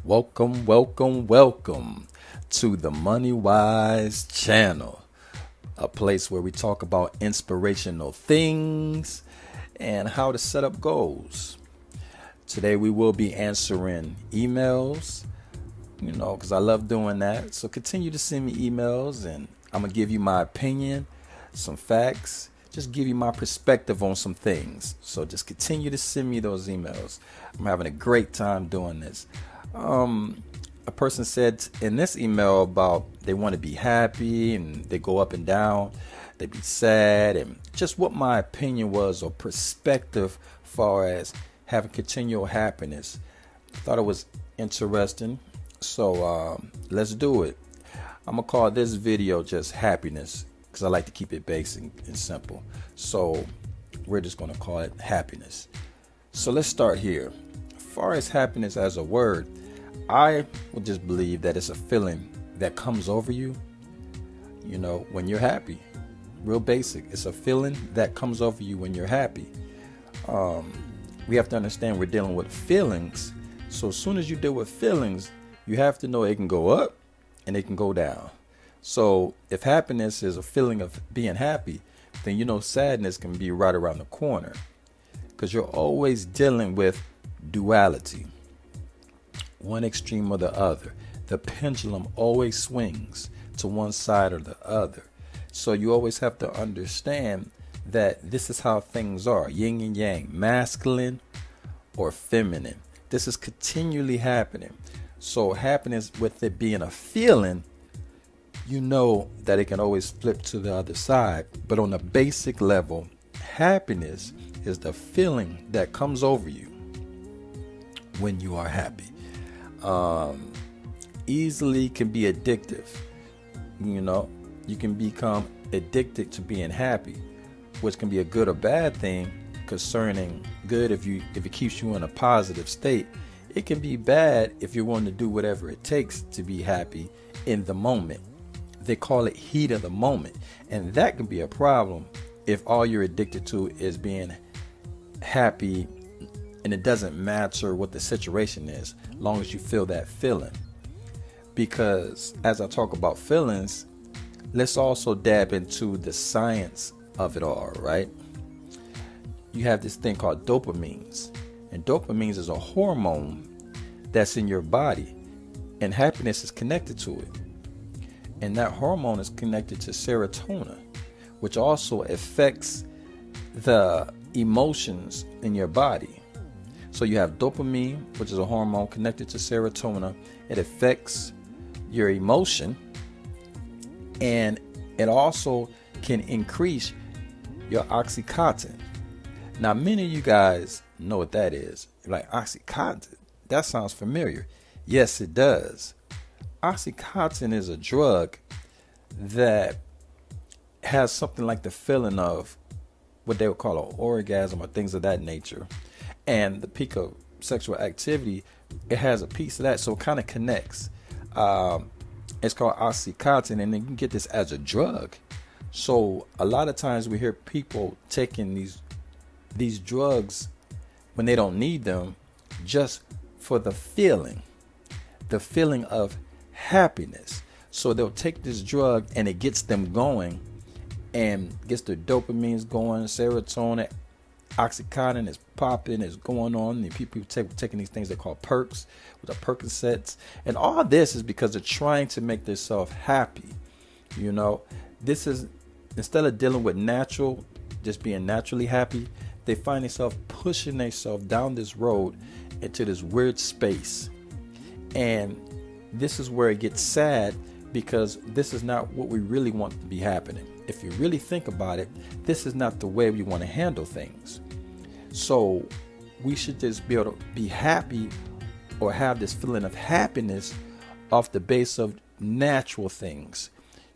Welcome to the MoneyWise Channel, a place where we talk about inspirational things and how to set up goals. Today we will be answering emails, because I love doing that. So continue to send me emails and I'm going to give you my opinion, some facts, just give you my perspective on some things. So just continue to send me those emails. I'm having a great time doing this. A person said in this email about they want to be happy and they go up and down, they be sad, and just what my opinion was or perspective as far as having continual happiness. I thought it was interesting. So let's do it. I'm going to call this video just happiness because I like to keep it basic and simple. So we're just going to call it happiness. So let's start here. As far as happiness as a word, I would just believe that it's a feeling that comes over you, when you're happy. Real basic. It's a feeling that comes over you when you're happy. We have to understand we're dealing with feelings. So as soon as you deal with feelings, you have to know it can go up and it can go down. So if happiness is a feeling of being happy, then sadness can be right around the corner, because you're always dealing with duality. One extreme or the other. The pendulum always swings to one side or the other. So you always have to understand that this is how things are. Yin and yang, masculine or feminine. This is continually happening. So happiness, with it being a feeling, that it can always flip to the other side. But on a basic level, happiness is the feeling that comes over you when you are happy. Easily can be addictive. You can become addicted to being happy, which can be a good or bad thing. Concerning good, if it keeps you in a positive state. It can be bad if you're willing to do whatever it takes to be happy in the moment. They call it heat of the moment, and that can be a problem if all you're addicted to is being happy. And it doesn't matter what the situation is, as long as you feel that feeling. Because as I talk about feelings, let's also dab into the science of it all, right? You have this thing called dopamines. And dopamines is a hormone that's in your body. And happiness is connected to it. And that hormone is connected to serotonin, which also affects the emotions in your body. So you have dopamine, which is a hormone connected to serotonin. It affects your emotion, and it also can increase your Oxycontin. Now, many of you guys know what that is. You're like, Oxycontin? That sounds familiar. Yes, it does. Oxycontin is a drug that has something like the feeling of what they would call an orgasm or things of that nature. And the peak of sexual activity, it has a piece of that, so it kind of connects. It's called Oxycontin, and then you can get this as a drug. So a lot of times we hear people taking these drugs when they don't need them, just for the feeling of happiness. So they'll take this drug and it gets them going and gets their dopamines going, serotonin, Oxycontin is popping, is going on. And people taking these things they call perks, with the Percocets, and all this is because they're trying to make themselves happy. This is, instead of dealing with just being naturally happy, they find themselves pushing themselves down this road into this weird space. And this is where it gets sad, because this is not what we really want to be happening. If you really think about it, this is not the way we want to handle things. So we should just be able to be happy or have this feeling of happiness off the base of natural things,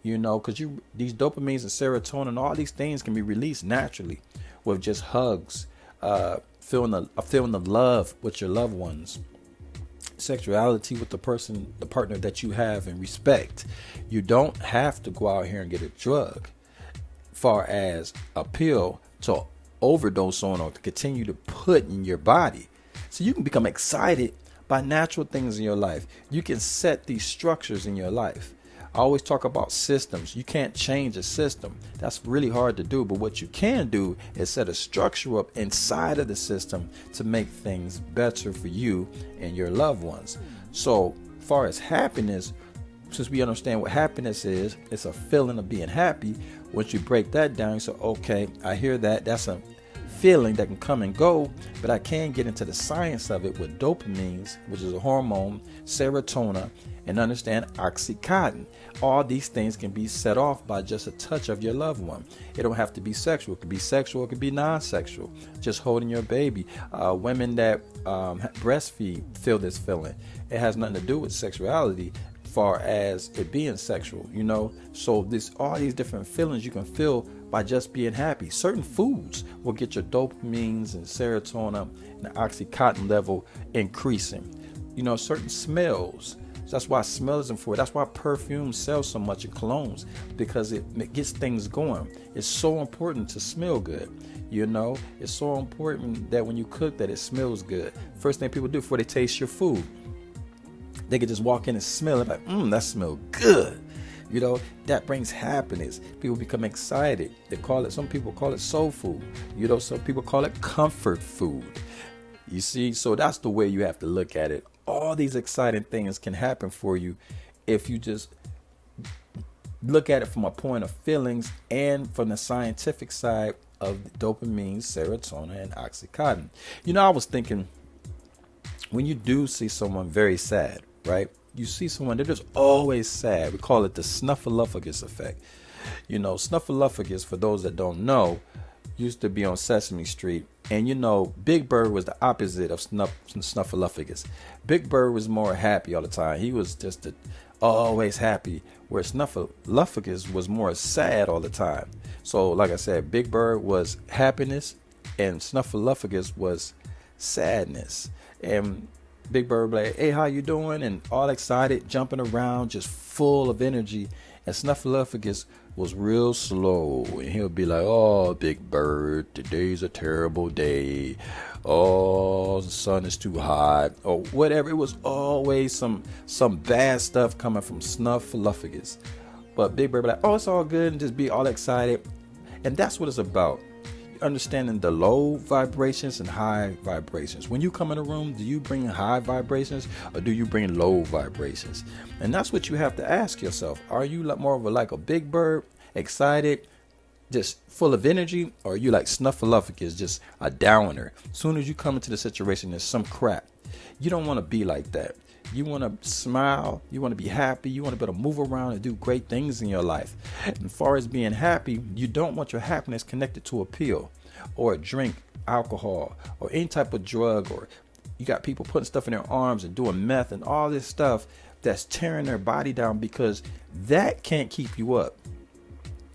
because these dopamines and serotonin, all these things can be released naturally with just hugs, feeling the love with your loved ones, sexuality with the partner that you have and respect. You don't have to go out here and get a drug, far as a pill to overdose on or to continue to put in your body. So you can become excited by natural things in your life. You can set these structures in your life. I always talk about systems. You can't change a system. That's really hard to do. But what you can do is set a structure up inside of the system to make things better for you and your loved ones. So as far as happiness, since we understand what happiness is, it's a feeling of being happy. Once you break that down, you say, okay, I hear that. That's a feeling that can come and go, but I can get into the science of it with dopamines, which is a hormone, serotonin, and understand Oxycontin. All these things can be set off by just a touch of your loved one. It don't have to be sexual. It could be sexual. It could be non-sexual. Just holding your baby. Women that breastfeed feel this feeling. It has nothing to do with sexuality, far as it being sexual, you know. So this, all these different feelings you can feel by just being happy. Certain foods will get your dopamines and serotonin and the Oxycontin level increasing. You know, certain smells. So that's why smell is important. That's why perfume sells so much in colognes, because it gets things going. It's so important to smell good. You know, it's so important that when you cook that it smells good. First thing people do before they taste your food, they could just walk in and smell it like, that smells good. You know, that brings happiness. People become excited. They call it, some people call it soul food. You know, some people call it comfort food. You see, so that's the way you have to look at it. All these exciting things can happen for you if you just look at it from a point of feelings and from the scientific side of dopamine, serotonin, and Oxycontin. You know, I was thinking, when you do see someone very sad, right? You see someone, they're just always sad. We call it the Snuffalophagus effect. You know, Snuffalophagus, for those that don't know, used to be on Sesame Street. And you know, Big Bird was the opposite of Snuffalophagus. Big Bird was more happy all the time. He was just always happy, where Snuffalophagus was more sad all the time. So like I said, Big Bird was happiness and Snuffalophagus was sadness. And Big Bird would be like, hey, how you doing? And all excited, jumping around, just full of energy. And Snuffalophagus was real slow. And he'll be like, oh, Big Bird, today's a terrible day. Oh, the sun is too hot. Or whatever. It was always some bad stuff coming from Snuffalophagus. But Big Bird would be like, oh, it's all good, and just be all excited. And that's what it's about. Understanding the low vibrations and high vibrations. When you come in a room, do you bring high vibrations or do you bring low vibrations? And that's what you have to ask yourself. Are you more of like a Big Bird, excited, just full of energy, or are you like Snuffalophagus, just a downer? As soon as you come into the situation, there's some crap. You don't want to be like that. You want to smile. You want to be happy. You want to be able to move around and do great things in your life. And as far as being happy, you don't want your happiness connected to a pill or a drink, alcohol, or any type of drug. Or you got people putting stuff in their arms and doing meth and all this stuff that's tearing their body down, because that can't keep you up.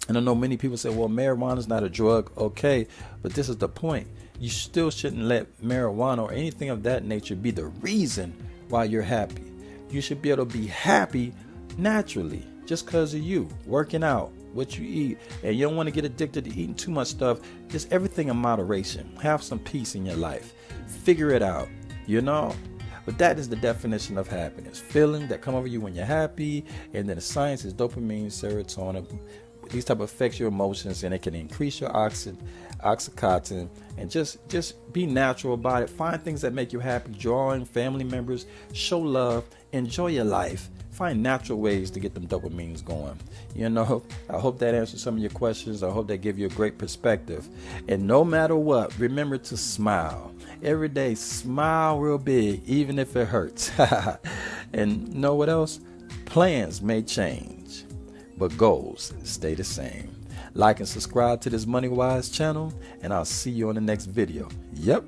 And I know many people say, well, marijuana is not a drug. Okay, but this is the point. You still shouldn't let marijuana or anything of that nature be the reason why you're happy. You should be able to be happy naturally, just because of you working out, what you eat. And you don't want to get addicted to eating too much stuff. Just everything in moderation. Have some peace in your life. Figure it out, you know. But that is the definition of happiness. Feeling that come over you when you're happy. And then the science is dopamine, serotonin. These type of affects your emotions, and it can increase your Oxycontin. And just be natural about it. Find things that make you happy. Drawing, family members, show love, enjoy your life. Find natural ways to get them dopamines going. You know, I hope that answers some of your questions. I hope that give you a great perspective. And no matter what, remember to smile. Every day, smile real big, even if it hurts. And know what else? Plans may change, but goals stay the same. Like and subscribe to this MoneyWise channel, and I'll see you on the next video. Yep.